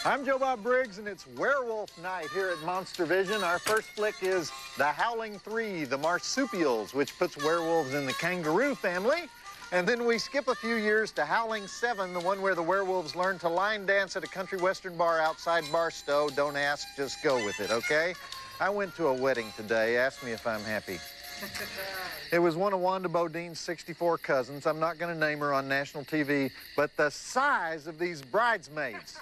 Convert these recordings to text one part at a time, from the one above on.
I'm Joe Bob Briggs, and it's Werewolf Night here at Monstervision. Our first flick is The Howling 3, The Marsupials, which puts werewolves in the kangaroo family. And then we skip a few years to Howling 7, the one where the werewolves learn to line dance at a country western bar outside Barstow. Don't ask, just go with it, okay? I went to a wedding today. Ask me if I'm happy. It was one of Wanda Bodine's 64 cousins. I'm not going to name her on national TV, but the size of these bridesmaids.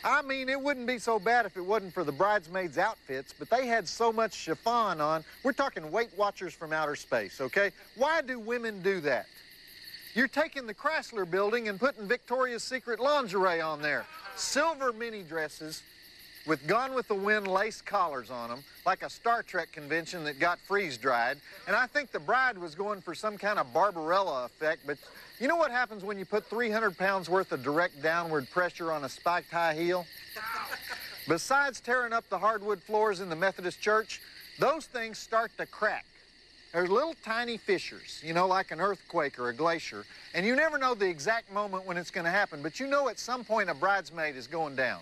I mean, it wouldn't be so bad if it wasn't for the bridesmaids' outfits, but they had so much chiffon on. We're talking Weight Watchers from outer space, okay? Why do women do that? You're taking the Chrysler building and putting Victoria's Secret lingerie on there. Silver mini dresses with Gone with the Wind lace collars on them, like a Star Trek convention that got freeze-dried. And I think the bride was going for some kind of Barbarella effect, but you know what happens when you put 300 pounds worth of direct downward pressure on a spiked high heel? Besides tearing up the hardwood floors in the Methodist church, those things start to crack. There's little tiny fissures, you know, like an earthquake or a glacier, and you never know the exact moment when it's going to happen, but you know at some point a bridesmaid is going down.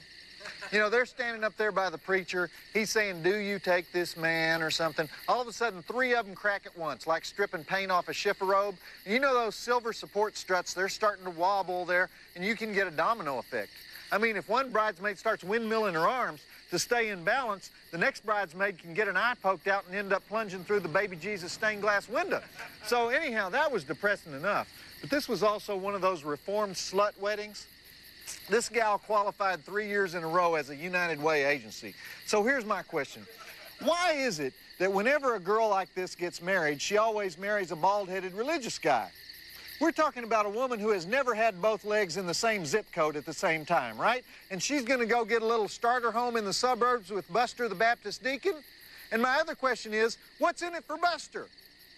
You know, they're standing up there by the preacher. He's saying, "Do you take this man?" or something. All of a sudden, 3 of them crack at once, like stripping paint off a chifforobe. And you know those silver support struts, they're starting to wobble there, and you can get a domino effect. I mean, if one bridesmaid starts windmilling her arms to stay in balance, the next bridesmaid can get an eye poked out and end up plunging through the baby Jesus stained glass window. So anyhow, that was depressing enough. But this was also one of those reformed slut weddings. This gal qualified 3 years in a row as a United Way agency. So here's my question. Why is it that whenever a girl like this gets married, she always marries a bald-headed religious guy? We're talking about a woman who has never had both legs in the same zip code at the same time, right? And she's going to go get a little starter home in the suburbs with Buster the Baptist deacon? And my other question is, what's in it for Buster?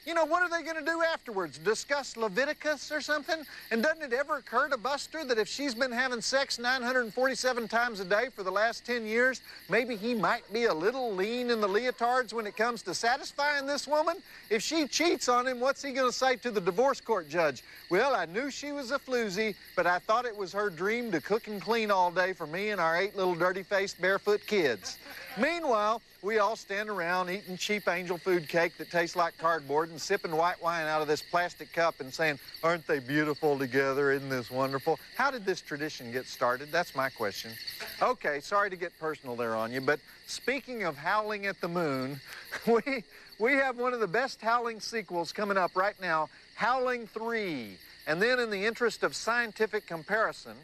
You know, what are they going to do afterwards? Discuss Leviticus or something? And doesn't it ever occur to Buster that if she's been having sex 947 times a day for the last 10 years, maybe he might be a little lean in the leotards when it comes to satisfying this woman? If she cheats on him, what's he going to say to the divorce court judge? Well, I knew she was a floozy, but I thought it was her dream to cook and clean all day for me and our 8 little dirty-faced barefoot kids. Meanwhile, we all stand around eating cheap angel food cake that tastes like cardboard and sipping white wine out of this plastic cup and saying, "Aren't they beautiful together? Isn't this wonderful?" How did this tradition get started? That's my question. Okay, sorry to get personal there on you, but speaking of howling at the moon, we have one of the best Howling sequels coming up right now, Howling 3. And then in the interest of scientific comparison,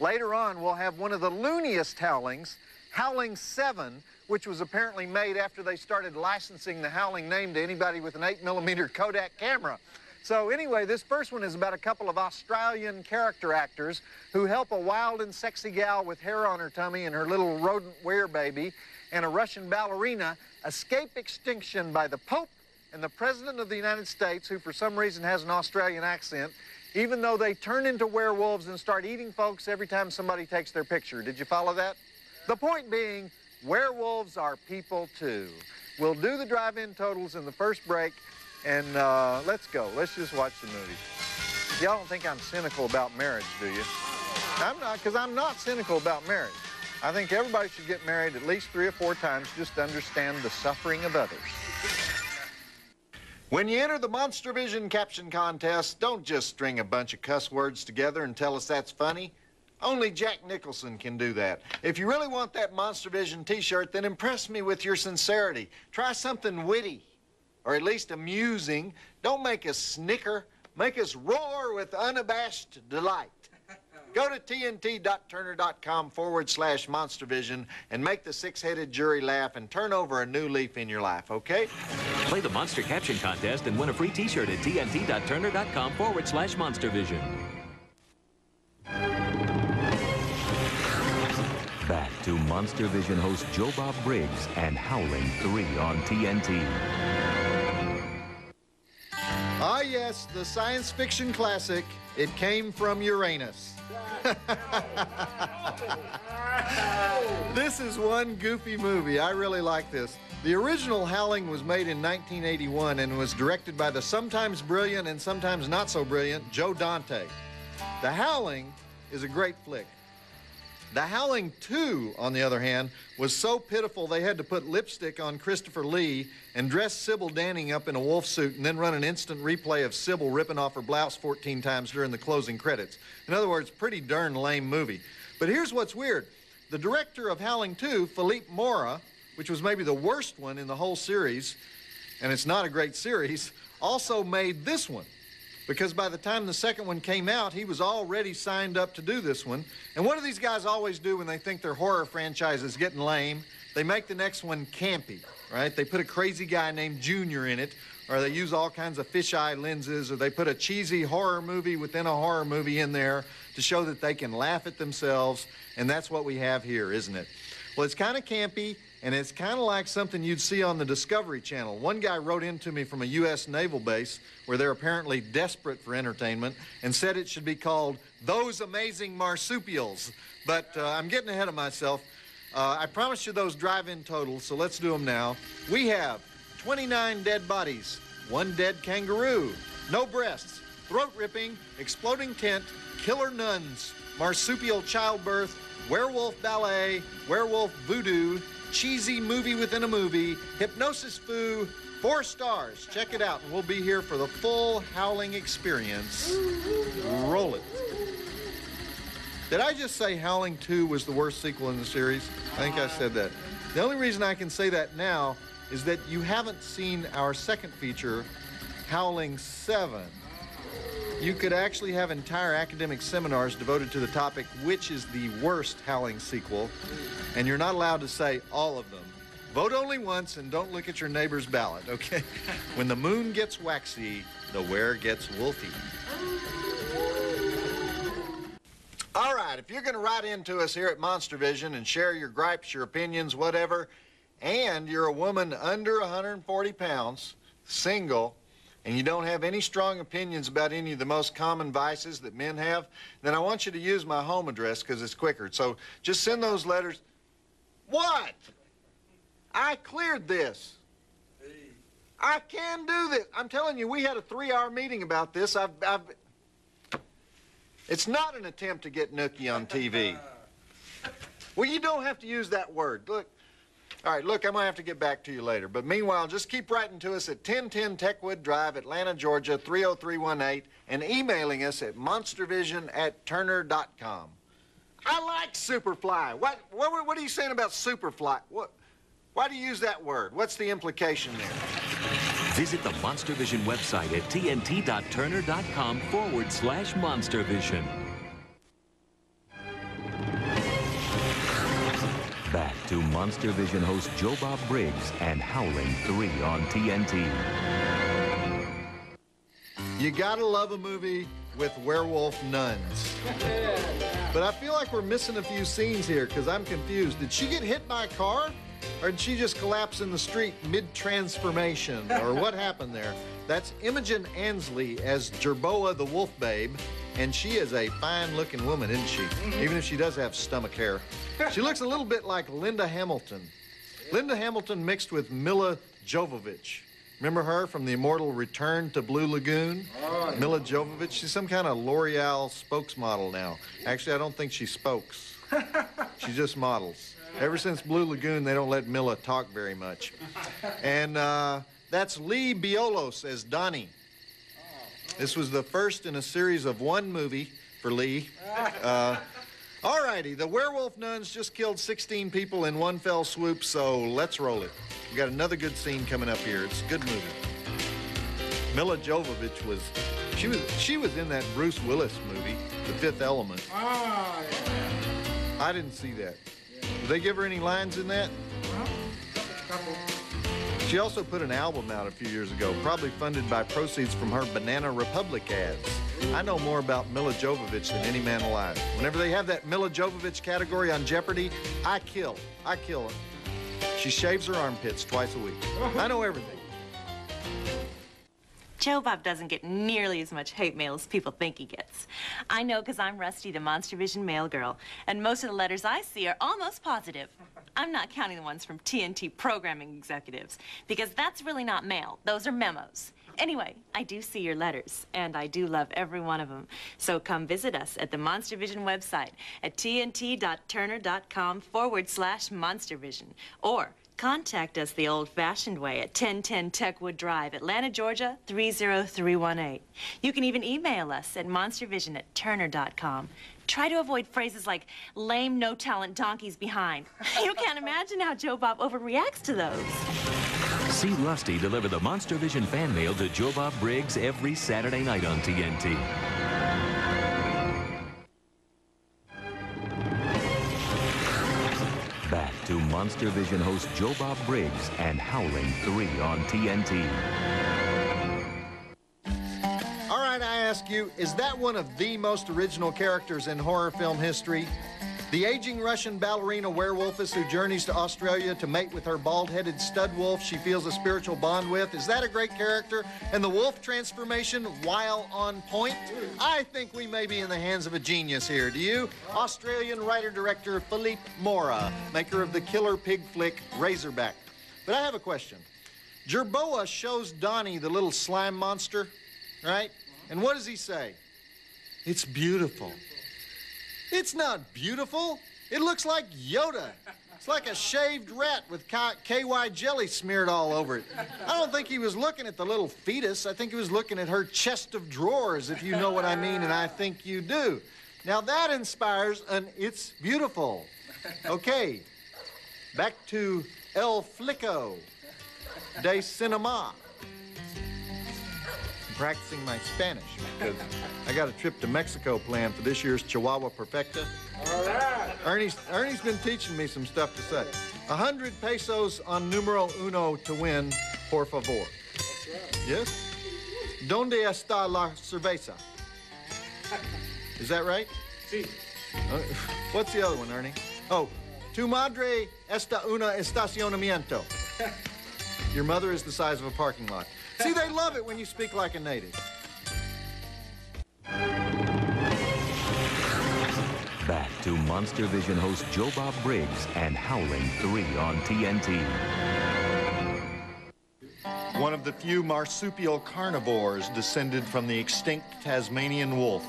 later on we'll have one of the looniest Howlings, Howling 7, which was apparently made after they started licensing the Howling name to anybody with an 8mm Kodak camera. So anyway, this first one is about a couple of Australian character actors who help a wild and sexy gal with hair on her tummy and her little rodent werebaby and a Russian ballerina escape extinction by the Pope and the President of the United States, who for some reason has an Australian accent, even though they turn into werewolves and start eating folks every time somebody takes their picture. Did you follow that? The point being, werewolves are people too. We'll do the drive-in totals in the first break, and let's go. Let's just watch the movie. Y'all don't think I'm cynical about marriage, do you? I'm not, because I'm not cynical about marriage. I think everybody should get married at least 3 or 4 times just to understand the suffering of others. When you enter the Monstervision caption contest, don't just string a bunch of cuss words together and tell us that's funny. Only Jack Nicholson can do that. If you really want that Monstervision t-shirt, then impress me with your sincerity. Try something witty, or at least amusing. Don't make us snicker. Make us roar with unabashed delight. Go to tnt.turner.com/Monstervision and make the 6-headed jury laugh and turn over a new leaf in your life, okay? Play the Monster Caption Contest and win a free t-shirt at tnt.turner.com/Monstervision. Back to Monstervision host Joe Bob Briggs and Howling 3 on TNT. Ah, yes, the science fiction classic, It Came from Uranus. This is one goofy movie. I really like this. The original Howling was made in 1981 and was directed by the sometimes brilliant and sometimes not so brilliant Joe Dante. The Howling is a great flick. The Howling 2, on the other hand, was so pitiful they had to put lipstick on Christopher Lee and dress Sybil Danning up in a wolf suit and then run an instant replay of Sybil ripping off her blouse 14 times during the closing credits. In other words, pretty darn lame movie. But here's what's weird. The director of Howling 2, Philippe Mora, which was maybe the worst one in the whole series, and it's not a great series, also made this one. Because by the time the second one came out, he was already signed up to do this one. And what do these guys always do when they think their horror franchise is getting lame? They make the next one campy, right? They put a crazy guy named Junior in it, or they use all kinds of fisheye lenses, or they put a cheesy horror movie within a horror movie in there to show that they can laugh at themselves, and that's what we have here, isn't it? Well, it's kind of campy, and it's kind of like something you'd see on the Discovery Channel. One guy wrote in to me from a U.S. naval base where they're apparently desperate for entertainment and said it should be called Those Amazing Marsupials. But I'm getting ahead of myself. I promised you those drive-in totals, so let's do them now. We have 29 dead bodies, 1 dead kangaroo, no breasts, throat ripping, exploding tent, killer nuns, marsupial childbirth, werewolf ballet, werewolf voodoo, cheesy movie within a movie, hypnosis foo, 4 stars. Check it out, and we'll be here for the full Howling experience. Roll it. Did I just say Howling 2 was the worst sequel in the series? I think I said that. The only reason I can say that now is that you haven't seen our second feature, Howling 7. You could actually have entire academic seminars devoted to the topic, which is the worst Howling sequel, and you're not allowed to say all of them. Vote only once and don't look at your neighbor's ballot, okay? When the moon gets waxy, the were gets wolfy. All right, if you're going to write into us here at Monstervision and share your gripes, your opinions, whatever, and you're a woman under 140 pounds, single, and you don't have any strong opinions about any of the most common vices that men have, then I want you to use my home address because it's quicker. So just send those letters. What? I cleared this. I can do this. I'm telling you, we had a 3-hour meeting about this. It's not an attempt to get nookie on TV. Well, you don't have to use that word. Look. All right, look, I'm going to have to get back to you later. But meanwhile, just keep writing to us at 1010 Techwood Drive, Atlanta, Georgia, 30318, and emailing us at monstervision@turner.com. I like Superfly. What are you saying about Superfly? Why do you use that word? What's the implication there? Visit the Monstervision website at tnt.turner.com/Monstervision. Back to Monstervision host Joe Bob Briggs and Howling 3 on TNT. You gotta love a movie with werewolf nuns. But I feel like we're missing a few scenes here because I'm confused. Did she get hit by a car? Or did she just collapse in the street mid-transformation? Or what happened there? That's Imogen Ansley as Jerboa the Wolf Babe. And she is a fine-looking woman, isn't she? Even if she does have stomach hair. She looks a little bit like Linda Hamilton. Linda Hamilton mixed with Milla Jovovich. Remember her from the immortal Return to Blue Lagoon? Oh, yeah. Milla Jovovich. She's some kind of L'Oreal spokesmodel now. Actually, I don't think she spokes. She just models. Ever since Blue Lagoon, they don't let Milla talk very much. And that's Lee Biolos as Donnie. This was the first in a series of 1 movie for Lee. All righty, the werewolf nuns just killed 16 people in 1 fell swoop, so let's roll it. We got another good scene coming up here. It's a good movie. Milla Jovovich was in that Bruce Willis movie, The Fifth Element. Oh, yeah. I didn't see that. Did they give her any lines in that? A couple. She also put an album out a few years ago, probably funded by proceeds from her Banana Republic ads. I know more about Milla Jovovich than any man alive. Whenever they have that Milla Jovovich category on Jeopardy, I kill her. She shaves her armpits twice a week. I know everything. Joe Bob doesn't get nearly as much hate mail as people think he gets. I know because I'm Rusty, the Monstervision mail girl, and most of the letters I see are almost positive. I'm not counting the ones from TNT programming executives, because that's really not mail. Those are memos. Anyway, I do see your letters, and I do love every one of them. So come visit us at the Monstervision website at tnt.turner.com/Monstervision. Or contact us the old-fashioned way at 1010 Techwood Drive, Atlanta, Georgia, 30318. You can even email us at monstervision@turner.com. Try to avoid phrases like lame, no-talent donkeys behind. You can't imagine how Joe Bob overreacts to those. See Rusty deliver the Monstervision fan mail to Joe Bob Briggs every Saturday night on TNT. Back to Monstervision host Joe Bob Briggs and Howling 3 on TNT. All right, I ask you, is that one of the most original characters in horror film history? The aging Russian ballerina werewolfess who journeys to Australia to mate with her bald-headed stud wolf she feels a spiritual bond with. Is that a great character? And the wolf transformation, while on point? I think we may be in the hands of a genius here. Do you? Australian writer-director Philippe Mora, maker of the killer pig flick Razorback. But I have a question. Jerboa shows Donnie the little slime monster, right? And what does he say? It's beautiful. It's not beautiful. It looks like Yoda. It's like a shaved rat with KY jelly smeared all over it. I don't think he was looking at the little fetus. I think he was looking at her chest of drawers, if you know what I mean, and I think you do. Now that inspires an It's Beautiful. Okay, back to El Flico de Cinema. Practicing my Spanish because I got a trip to Mexico planned for this year's Chihuahua Perfecta. All right. Ernie's been teaching me some stuff to say. 100 pesos on numero uno to win, por favor. That's right. Yes? ¿Dónde está la cerveza? Is that right? Sí. What's the other one, Ernie? Oh, tu madre está una estacionamiento. Your mother is the size of a parking lot. See, they love it when you speak like a native. Back to Monstervision host Joe Bob Briggs and Howling 3 on TNT. One of the few marsupial carnivores descended from the extinct Tasmanian wolf.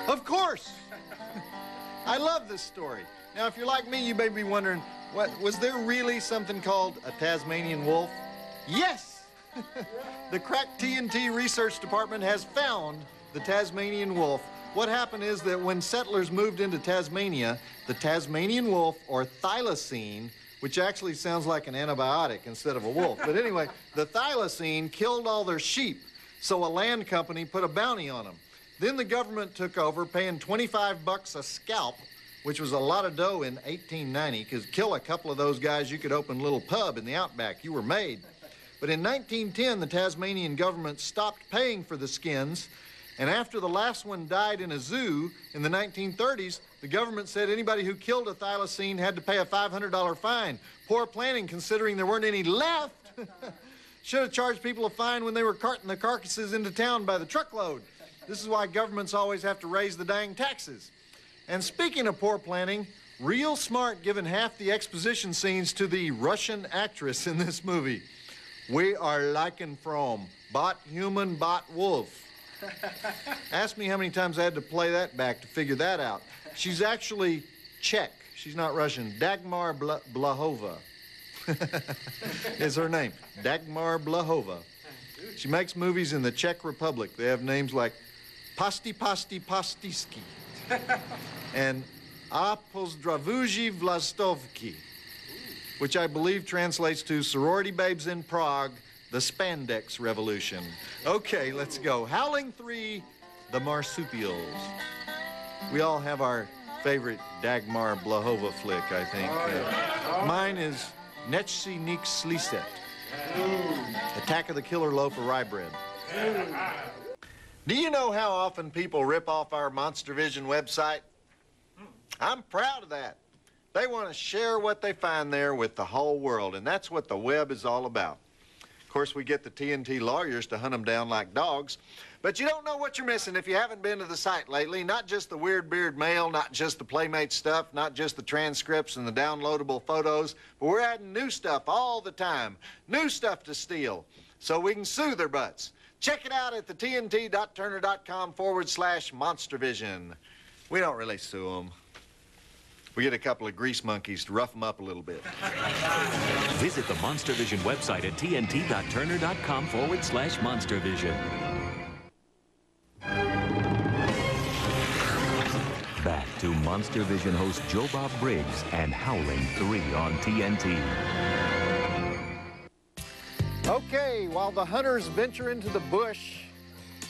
Of course! I love this story. Now, if you're like me, you may be wondering, was there really something called a Tasmanian wolf? Yes! The crack TNT research department has found the Tasmanian wolf. What happened is that when settlers moved into Tasmania, the Tasmanian wolf, or thylacine, which actually sounds like an antibiotic instead of a wolf. But anyway, the thylacine killed all their sheep, so a land company put a bounty on them. Then the government took over, paying $25 a scalp, which was a lot of dough in 1890, because kill a couple of those guys, you could open a little pub in the outback. You were made. But in 1910, the Tasmanian government stopped paying for the skins, and after the last one died in a zoo in the 1930s, the government said anybody who killed a thylacine had to pay a $500 fine. Poor planning, considering there weren't any left. Should have charged people a fine when they were carting the carcasses into town by the truckload. This is why governments always have to raise the dang taxes. And speaking of poor planning, real smart giving half the exposition scenes to the Russian actress in this movie. We are liken from bot human, bot wolf. Ask me how many times I had to play that back to figure that out. She's actually Czech. She's not Russian. Dagmar Blahova is her name. Dagmar Blahova. She makes movies in the Czech Republic. They have names like Pasti Pasti Pastiski and A Pozdravuji Vlastovki, which I believe translates to Sorority Babes in Prague, the Spandex Revolution. Okay, let's go. Howling 3, the Marsupials. We all have our favorite Dagmar Blahova flick, I think. Mine is Nechsi Nik Sliset. Attack of the Killer Loaf of Rye Bread. Do you know how often people rip off our Monstervision website? I'm proud of that. They want to share what they find there with the whole world, and that's what the web is all about. Of course, we get the TNT lawyers to hunt them down like dogs, but you don't know what you're missing if you haven't been to the site lately. Not just the Weird Beard mail, not just the Playmate stuff, not just the transcripts and the downloadable photos, but we're adding new stuff all the time. New stuff to steal. so we can sue their butts. Check it out at the tnt.turner.com/Monstervision. We don't really sue them. We get a couple of grease monkeys to rough them up a little bit. Visit the Monstervision website at tnt.turner.com/Monstervision. Back to Monstervision host Joe Bob Briggs and Howling 3 on TNT. Okay, while the hunters venture into the bush,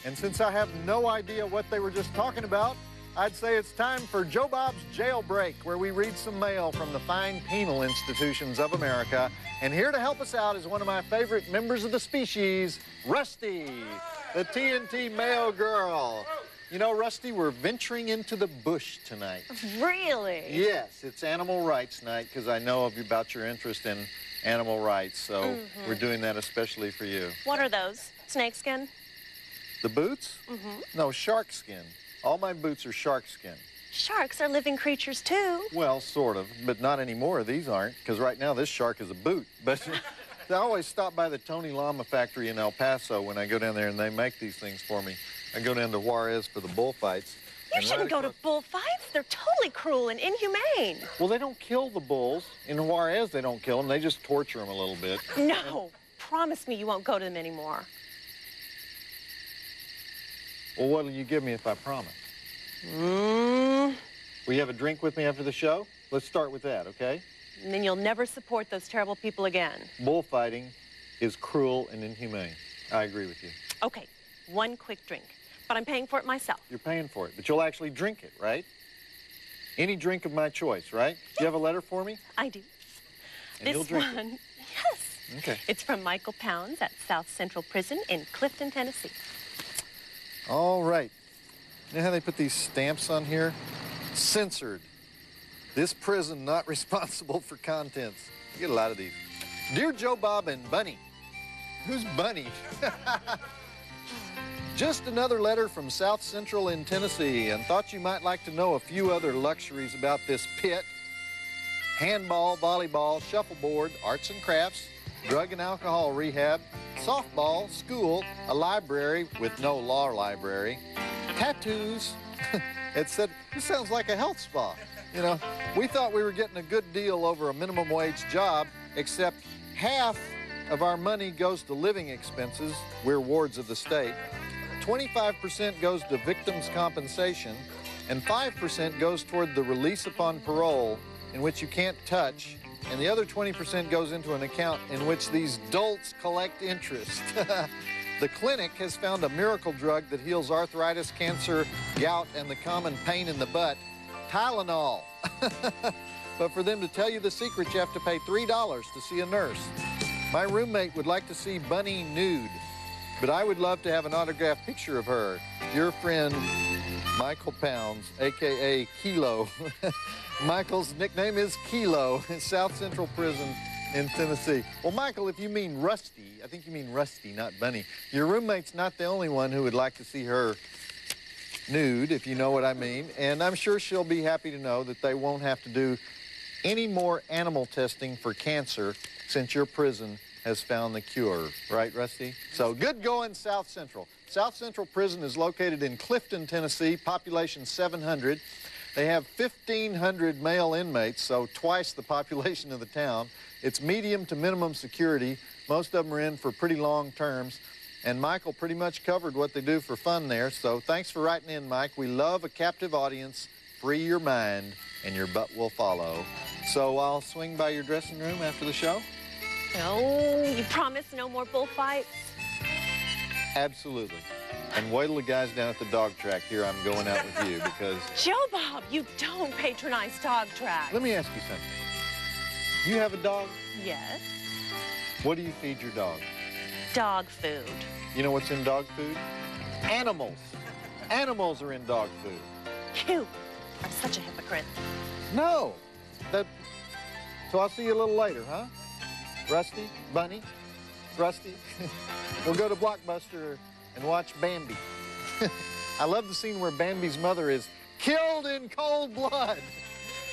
and since I have no idea what they were just talking about, I'd say it's time for Joe Bob's Jailbreak, where we read some mail from the fine penal institutions of America. And here to help us out is one of my favorite members of the species, Rusty, the TNT mail girl. You know, Rusty, we're venturing into the bush tonight. Really? Yes, it's animal rights night, because I know about your interest in animal rights, so we're doing that especially for you. What are those? Snakeskin? The boots? No, shark skin. All my boots are shark skin. Sharks are living creatures, too. Well, sort of, but not anymore. These aren't, because right now this shark is a boot. But I always stop by the Tony Llama factory in El Paso when I go down there, and they make these things for me. I go down to Juarez for the bullfights. You shouldn't go to bullfights. They're totally cruel and inhumane. Well, they don't kill the bulls. In Juarez, they don't kill them. They just torture them a little bit. No. Promise me you won't go to them anymore. Well, what'll you give me if I promise? And Will you have a drink with me after the show? Let's start with that, okay? then you'll never support those terrible people again. Bullfighting is cruel and inhumane. I agree with you. Okay, one quick drink. But I'm paying for it myself. You're paying for it, but you'll actually drink it, right? Any drink of my choice, right? Do you have a letter for me? I do. And you'll drink it. Yes. Okay. It's from Michael Pounds at South Central Prison in Clifton, Tennessee. All right. You know how they put these stamps on here? Censored. This prison not responsible for contents. You get a lot of these. Dear Joe Bob and Bunny. Who's Bunny? Just another letter from South Central in Tennessee, and thought you might like to know a few other luxuries about this pit. Handball, volleyball, shuffleboard, arts and crafts, drug and alcohol rehab, softball, school, a library with no law library, tattoos. It said, this sounds like a health spa. You know, we thought we were getting a good deal over a minimum wage job, except half of our money goes to living expenses. We're wards of the state. 25% goes to victims' compensation, and 5% goes toward the release upon parole, in which you can't touch, and the other 20% goes into an account in which these dolts collect interest. The clinic has found a miracle drug that heals arthritis, cancer, gout, and the common pain in the butt, Tylenol. But for them to tell you the secret, you have to pay $3 to see a nurse. My roommate would like to see Bunny nude, but I would love to have an autographed picture of her. Your friend, Michael Pounds, a.k.a. Kilo. Michael's nickname is Kilo in South Central Prison in Tennessee. Well, Michael, if you mean Rusty, I think you mean Rusty, not Bunny. Your roommate's not the only one who would like to see her nude, if you know what I mean. And I'm sure she'll be happy to know that they won't have to do any more animal testing for cancer since your prison has found the cure. Right, Rusty? So good going, South Central. South Central Prison is located in Clifton, Tennessee, population 700. They have 1,500 male inmates, so twice the population of the town. It's medium to minimum security. Most of them are in for pretty long terms. And Michael pretty much covered what they do for fun there. So thanks for writing in, Mike. We love a captive audience. Free your mind, and your butt will follow. So I'll swing by your dressing room after the show? No, you promise no more bullfights? Absolutely. And wait till the guys down at the dog track hear I'm going out with you, because... Joe Bob, you don't patronize dog tracks. Let me ask you something. You have a dog? Yes. What do you feed your dog? Dog food. You know what's in dog food? Animals. Animals are in dog food. You are such a hypocrite. No. So I'll see you a little later, huh? Rusty? Bunny? Rusty? We'll go to Blockbuster and watch Bambi. I love the scene where Bambi's mother is killed in cold blood.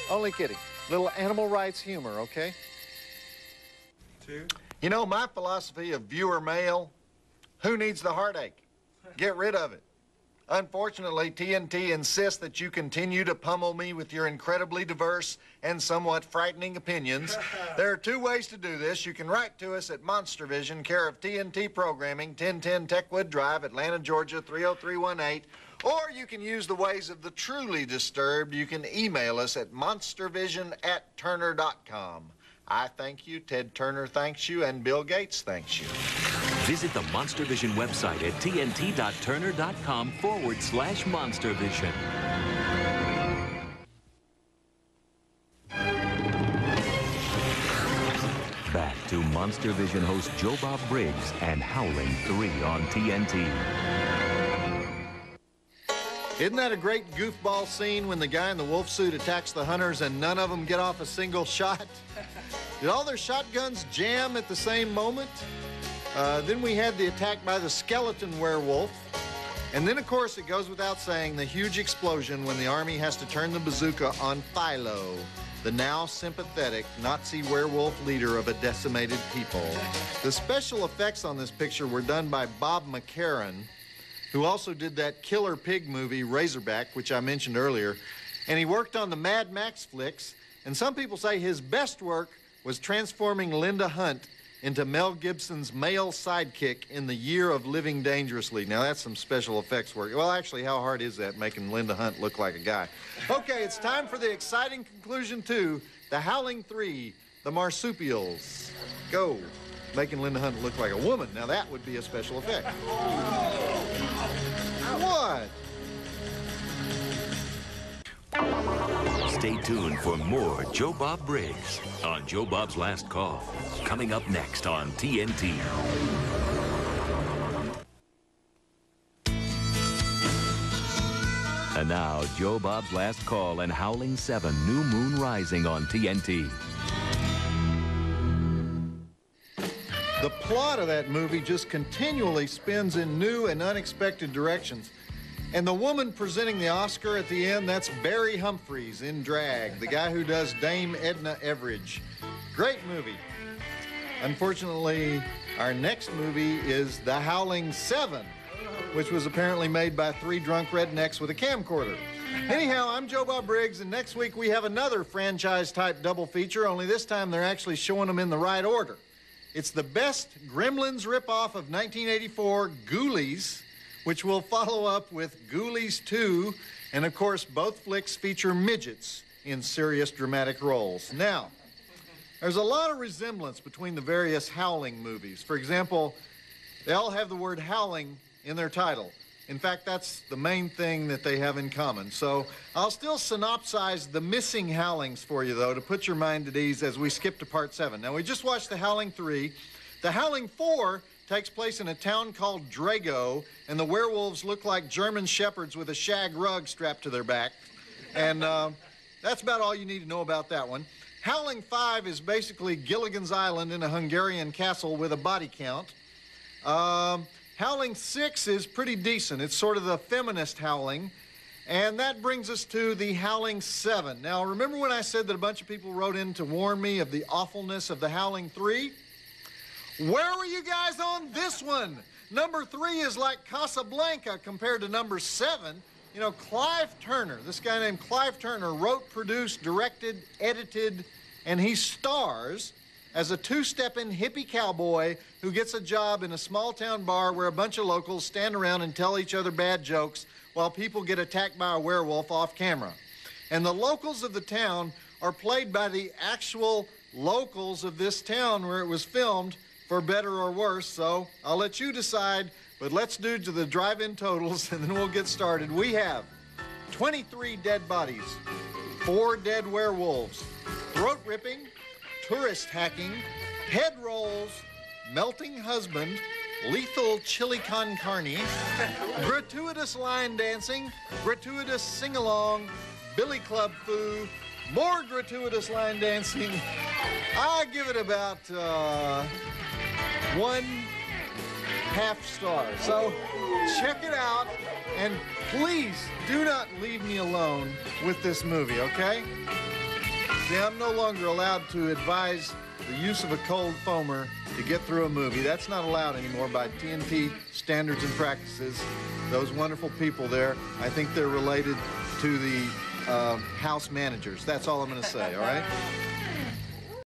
Only kidding. Little animal rights humor, okay? You know, my philosophy of viewer mail, who needs the heartache? Get rid of it. Unfortunately, TNT insists that you continue to pummel me with your incredibly diverse and somewhat frightening opinions. There are two ways to do this. You can write to us at Monstervision, care of TNT Programming, 1010 Techwood Drive, Atlanta, Georgia, 30318. Or you can use the ways of the truly disturbed. You can email us at monstervision@turner.com. I thank you, Ted Turner thanks you, and Bill Gates thanks you. Visit the Monstervision website at tnt.turner.com/Monstervision. Back to Monstervision host Joe Bob Briggs and Howling 3 on TNT. Isn't that a great goofball scene when the guy in the wolf suit attacks the hunters and none of them get off a single shot? Did all their shotguns jam at the same moment? Then we had the attack by the skeleton werewolf. And then, of course, it goes without saying, the huge explosion when the army has to turn the bazooka on Philo, the now sympathetic Nazi werewolf leader of a decimated people. The special effects on this picture were done by Bob McCarran, who also did that killer pig movie, Razorback, which I mentioned earlier. And he worked on the Mad Max flicks, and some people say his best work was transforming Linda Hunt into Mel Gibson's male sidekick in The Year of Living Dangerously. Now, that's some special effects work. Well, actually, how hard is that, making Linda Hunt look like a guy? Okay, it's time for the exciting conclusion to The Howling 3, The Marsupials. Go. Making Linda Hunt look like a woman. Now, that would be a special effect. What? Stay tuned for more Joe Bob Briggs on Joe Bob's Last Call. Coming up next on TNT. And now, Joe Bob's Last Call and Howling 7, New Moon Rising on TNT. The plot of that movie just continually spins in new and unexpected directions. And the woman presenting the Oscar at the end, that's Barry Humphries in drag, the guy who does Dame Edna Everage. Great movie. Unfortunately, our next movie is The Howling 7, which was apparently made by 3 drunk rednecks with a camcorder. Anyhow, I'm Joe Bob Briggs, and next week we have another franchise-type double feature, only this time they're actually showing them in the right order. It's the best Gremlins ripoff of 1984, Ghoulies, which will follow up with Ghoulies 2, and of course, both flicks feature midgets in serious dramatic roles. Now, there's a lot of resemblance between the various Howling movies. For example, they all have the word howling in their title. In fact, that's the main thing that they have in common. So I'll still synopsize the missing Howlings for you, though, to put your mind at ease as we skip to part 7. Now, we just watched The Howling 3. The Howling 4 takes place in a town called Drago, and the werewolves look like German shepherds with a shag rug strapped to their back. And that's about all you need to know about that one. Howling 5 is basically Gilligan's Island in a Hungarian castle with a body count. Howling 6 is pretty decent. It's sort of the feminist Howling. And that brings us to the Howling 7. Now, remember when I said that a bunch of people wrote in to warn me of the awfulness of the Howling 3? Where were you guys on this one? Number 3 is like Casablanca compared to number 7. You know, Clive Turner, this guy named Clive Turner, wrote, produced, directed, edited, and he stars as a two-stepping hippie cowboy who gets a job in a small-town bar where a bunch of locals stand around and tell each other bad jokes while people get attacked by a werewolf off camera. And the locals of the town are played by the actual locals of this town where it was filmed, for better or worse. So I'll let you decide, but let's do to the drive-in totals and then we'll get started. We have 23 dead bodies, 4 dead werewolves, throat ripping, tourist hacking, head rolls, melting husband, lethal chili con carne, gratuitous line dancing, gratuitous sing-along, billy club foo, more gratuitous line dancing. I give it about 1/2 star. So check it out, and please do not leave me alone with this movie, okay? See, I'm no longer allowed to advise the use of a cold foamer to get through a movie. That's not allowed anymore by TNT standards and practices. Those wonderful people there, I think they're related to the house managers. That's all I'm going to say, all right?